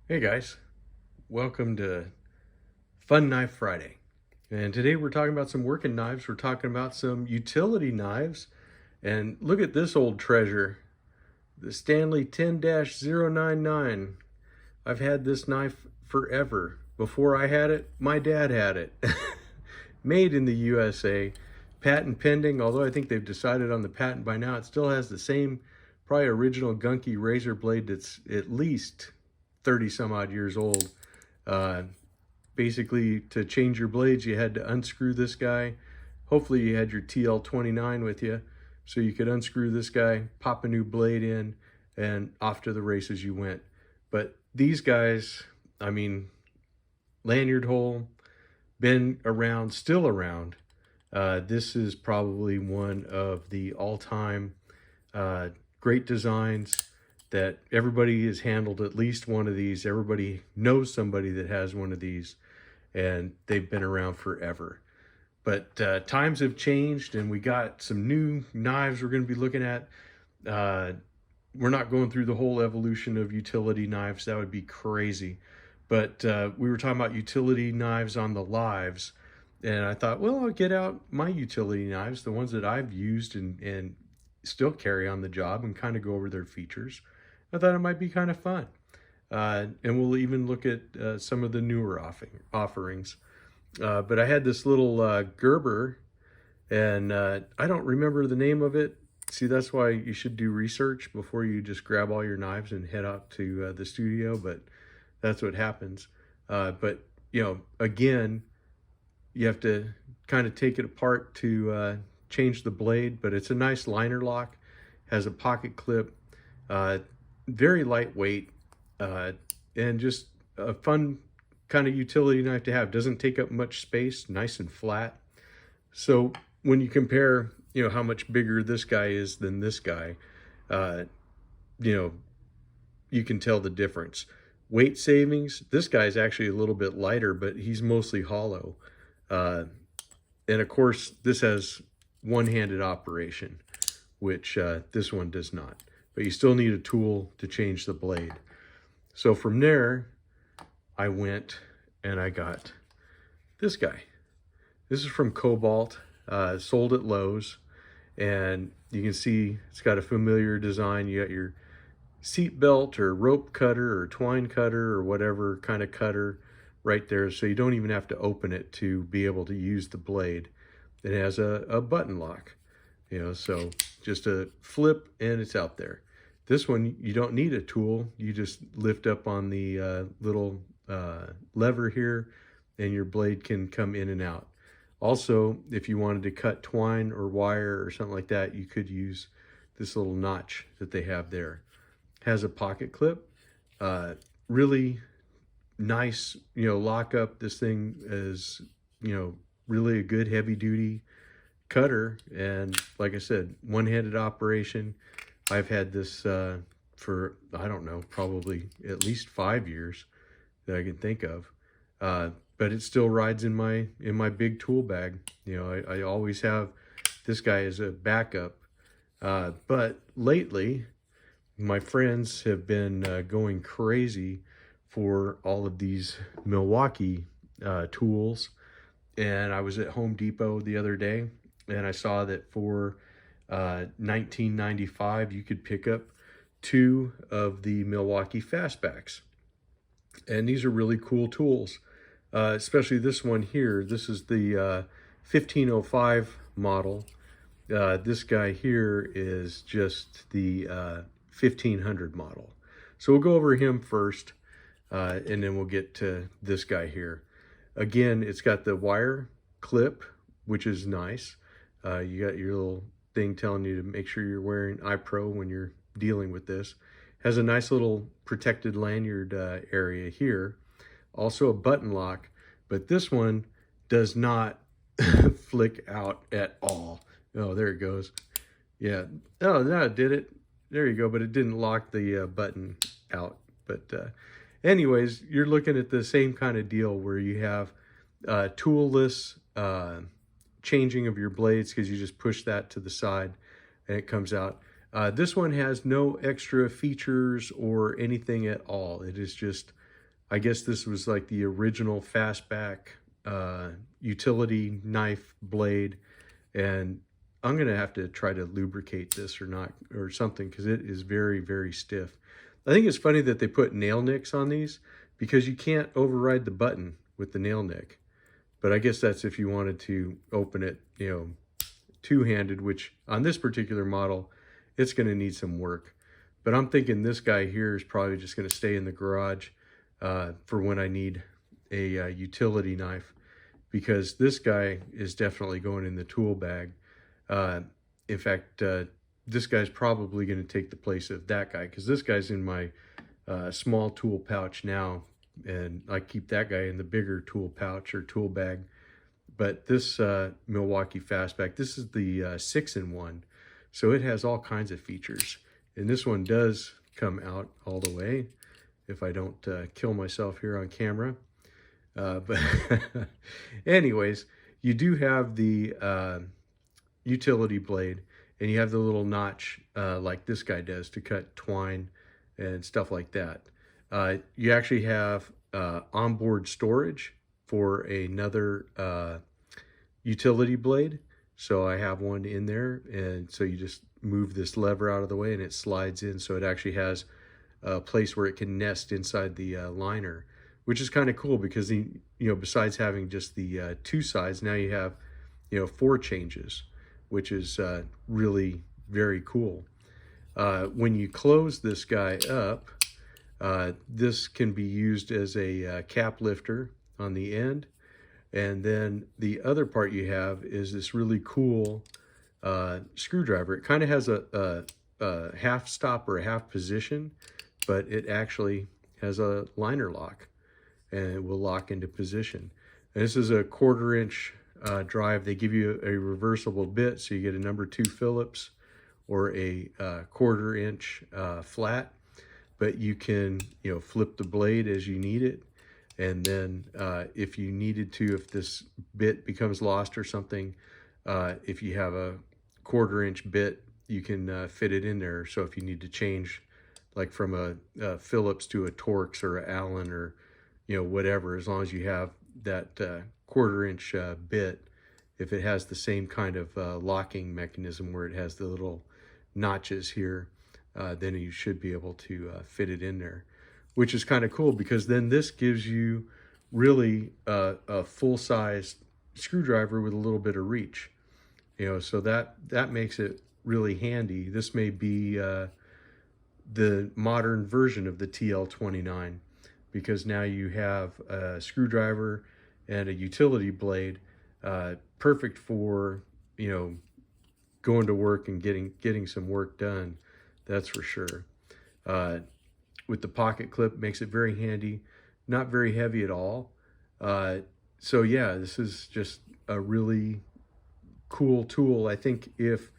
Hey guys, welcome to Fun Knife Friday. And today we're talking about some working knives. We're talking about some utility knives. And look at this old treasure, the Stanley 10-099. I've had this knife forever. Before I had it, my dad had it. Made in the USA, patent pending, although I think they've decided on the patent by now. It still has the same, probably original gunky razor blade that's at least 30 some odd years old. Uh, Basically, to change your blades, you had to unscrew this guy. Hopefully you had your TL29 with you, so you could unscrew this guy, pop a new blade in, and off to the races you went. But these guys, I mean, lanyard hole, been around, still around. This is probably one of the all-time great designs that everybody has handled at least one of these. Everybody knows somebody that has one of these, and they've been around forever. But times have changed, and we got some new knives we're going to be looking at. We're not going through the whole evolution of utility knives. That would be crazy. But we were talking about utility knives on the lives, and I thought, well, I'll get out my utility knives, the ones that I've used and still carry on the job, and kind of go over their features. I thought it might be kind of fun. And we'll even look at some of the newer offerings. But I had this little Gerber, and I don't remember the name of it. See, that's why you should do research before you just grab all your knives and head out to the studio, but that's what happens. But, you know, again, you have to kind of take it apart to change the blade, but it's a nice liner lock, has a pocket clip, very lightweight, and just a fun kind of utility knife to have. Doesn't take up much space, nice and flat. So when you compare, you know, how much bigger this guy is than this guy, you know, you can tell the difference. Weight savings, this guy's actually a little bit lighter, but he's mostly hollow. And of course, this has one-handed operation, which this one does not. But you still need a tool to change the blade. So from there, I went and I got this guy. This is from Cobalt, sold at Lowe's. And you can see it's got a familiar design. You got your seat belt or rope cutter or twine cutter or whatever kind of cutter right there. So you don't even have to open it to be able to use the blade. It has a button lock, you know, so just a flip and it's out there. This one, you don't need a tool. You just lift up on the little lever here and your blade can come in and out. Also, if you wanted to cut twine or wire or something like that, you could use this little notch that they have there. Has a pocket clip, really nice, you know, lock up. This thing is, you know, really a good heavy duty cutter. And like I said, one-handed operation. I've had this for, I don't know, probably at least 5 years that I can think of. But it still rides in my big tool bag. You know, I always have this guy as a backup. But lately, my friends have been going crazy for all of these Milwaukee tools. And I was at Home Depot the other day, and I saw that for $19.95, you could pick up 2 of the Milwaukee Fastbacks. And these are really cool tools, especially this one here. This is the 1505 model. This guy here is just the 1500 model. So we'll go over him first, and then we'll get to this guy here. Again, it's got the wire clip, which is nice. You got your little thing telling you to make sure you're wearing iPro when you're dealing with this. Has a nice little protected lanyard area here. Also a button lock, but this one does not flick out at all. Oh, there it goes. Yeah. Oh, no, it did it. There you go, but it didn't lock the button out. But anyways, you're looking at the same kind of deal where you have toolless changing of your blades, because you just push that to the side and it comes out. This one has no extra features or anything at all. It is just I guess this was like the original Fastback utility knife blade, and I'm going to have to try to lubricate this or not or something, because it is very, very stiff. I think it's funny that they put nail nicks on these, because you can't override the button with the nail nick. But I guess that's if you wanted to open it, two-handed, which on this particular model, it's going to need some work. But I'm thinking this guy here is probably just going to stay in the garage for when I need a utility knife, because this guy is definitely going in the tool bag. In fact, this guy's probably going to take the place of that guy, because this guy's in my small tool pouch now, and I keep that guy in the bigger tool pouch or tool bag. But this Milwaukee Fastback, this is the 6-in-1, so it has all kinds of features, and this one does come out all the way if I don't kill myself here on camera. But anyways, you do have the utility blade, and you have the little notch like this guy does to cut twine and stuff like that. You actually have onboard storage for another utility blade. So I have one in there, and so you just move this lever out of the way and it slides in, so it actually has a place where it can nest inside the liner, which is kind of cool, because besides having just the two sides, now you have 4 changes, which is really very cool. When you close this guy up, this can be used as a cap lifter on the end, and then the other part you have is this really cool screwdriver. It kind of has a half stop or a half position, but it actually has a liner lock, and it will lock into position. And this is a 1/4-inch drive. They give you a reversible bit, so you get a number 2 Phillips or a 1/4-inch flat, but you can flip the blade as you need it. And then if you needed to, if this bit becomes lost or something, if you have a 1/4-inch bit, you can fit it in there. So if you need to change, like from a Phillips to a Torx or an Allen or whatever, as long as you have that 1/4-inch bit, if it has the same kind of locking mechanism where it has the little notches here, then you should be able to fit it in there, which is kind of cool, because then this gives you really a full-size screwdriver with a little bit of reach, so that makes it really handy. This may be the modern version of the TL29, because now you have a screwdriver and a utility blade, perfect for going to work and getting some work done. That's for sure. With the pocket clip, makes it very handy, not very heavy at all. So yeah, this is just a really cool tool. I think if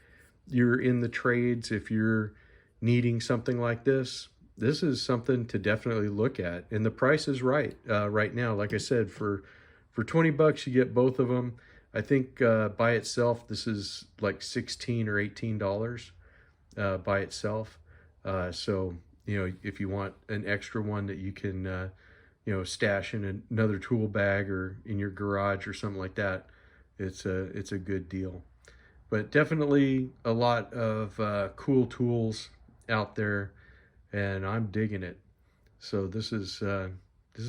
you're in the trades, if you're needing something like this is something to definitely look at. And the price is right right now. Like I said, for $20 you get both of them. I think by itself this is like $16 or $18 by itself. So if you want an extra one that you can stash in another tool bag or in your garage or something like that, it's a good deal. But definitely a lot of cool tools out there, and I'm digging it. So this has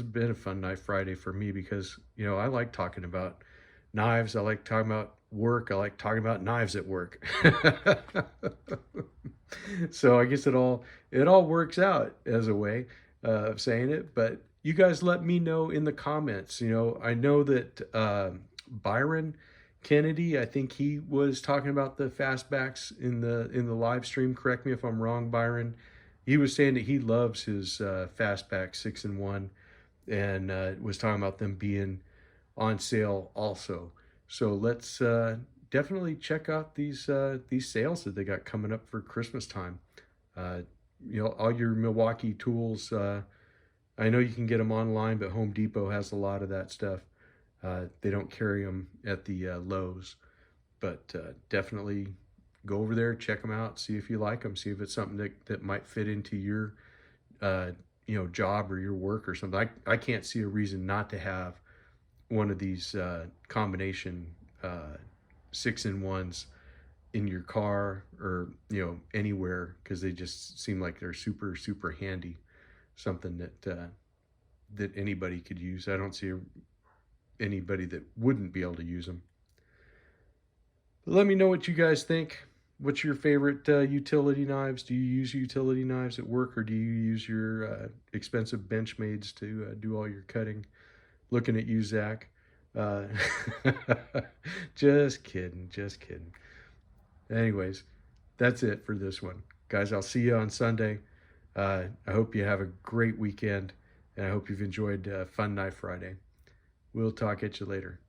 been a fun Knife Friday for me, because I like talking about knives. I like talking about work. I like talking about knives at work. So I guess it all works out as a way of saying it. But you guys let me know in the comments. I know that Byron Kennedy, I think he was talking about the Fastbacks in the live stream. Correct me if I'm wrong, Byron. He was saying that he loves his Fastback 6-in-1, and was talking about them being on sale also. So let's definitely check out these sales that they got coming up for Christmas time. All your Milwaukee tools. I know you can get them online, but Home Depot has a lot of that stuff. They don't carry them at the Lowe's, but definitely go over there, check them out, see if you like them, see if it's something that might fit into your job or your work or something. I can't see a reason not to have one of these combination 6-in-1s in your car or anywhere, because they just seem like they're super super handy. Something that anybody could use. I don't see anybody that wouldn't be able to use them. But let me know what you guys think. What's your favorite utility knives? Do you use utility knives at work, or do you use your expensive Benchmades to do all your cutting? Looking at you, Zach. Just kidding, just kidding. Anyways, that's it for this one. Guys, I'll see you on Sunday. I hope you have a great weekend, and I hope you've enjoyed Fun Knife Friday. We'll talk at you later.